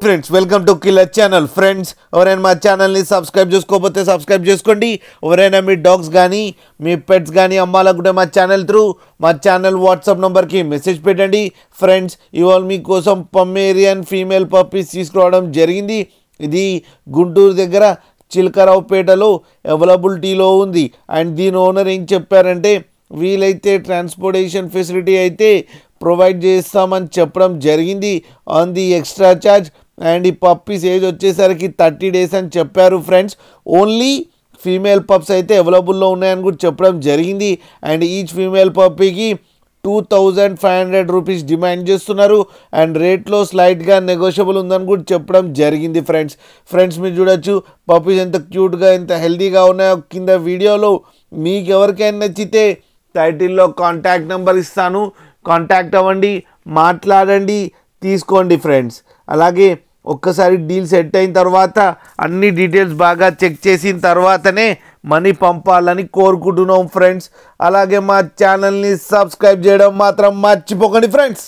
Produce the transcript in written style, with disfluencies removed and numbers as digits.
Friends welcome to killer channel. Friends ఎవరైనా మా ఛానల్ని సబ్స్క్రైబ్ చేసుకోకపోతే సబ్స్క్రైబ్ చేసుకోండి. ఎవరైనా మీ డాగ్స్ కానీ మీ పెట్స్ కానీ అమ్మాలనుకుంటే మా ఛానల్ వాట్సాప్ నెంబర్కి మెసేజ్ పెట్టండి. ఫ్రెండ్స్ ఇవాళ మీకోసం పమ్మేరియన్ ఫీమేల్ పప్పీస్ తీసుకురావడం జరిగింది. ఇది గుంటూరు దగ్గర చిలకరావుపేటలో అవైలబిలిటీలో ఉంది. అండ్ దీని ఓనర్ ఏం చెప్పారంటే వీలైతే ట్రాన్స్పోర్టేషన్ ఫెసిలిటీ అయితే ప్రొవైడ్ చేస్తామని చెప్పడం జరిగింది on the extra charge. And ఈ పప్పీస్ ఏజ్ వచ్చేసరికి 30 days అని చెప్పారు. ఫ్రెండ్స్ ఓన్లీ ఫీమేల్ పప్స్ అయితే అవైలబుల్లో ఉన్నాయని కూడా చెప్పడం జరిగింది. అండ్ ఈచ్ ఫీమేల్ పప్పీకి 2500 రూపీస్ డిమాండ్ చేస్తున్నారు. అండ్ రేట్లో స్లైట్గా నెగోషియబుల్ ఉందని కూడా చెప్పడం జరిగింది. ఫ్రెండ్స్ మీరు చూడొచ్చు పప్పీస్ ఎంత క్యూట్గా ఎంత హెల్తీగా ఉన్నాయో. కింద వీడియోలో మీకు ఎవరికైనా నచ్చితే టైటిల్లో కాంటాక్ట్ నెంబర్ ఇస్తాను, కాంటాక్ట్ అవ్వండి, మాట్లాడండి, తీసుకోండి. ఫ్రెండ్స్ అలాగే ఒక్కసారి డీల్ సెట్ అయిన తర్వాత అన్ని డీటెయిల్స్ బాగా చెక్ చేసిన తర్వాతనే మనీ పంపాలని కోరుకుంటున్నాం. ఫ్రెండ్స్ అలాగే మా ఛానల్ని సబ్స్క్రైబ్ చేయడం మాత్రం మర్చిపోకండి. ఫ్రెండ్స్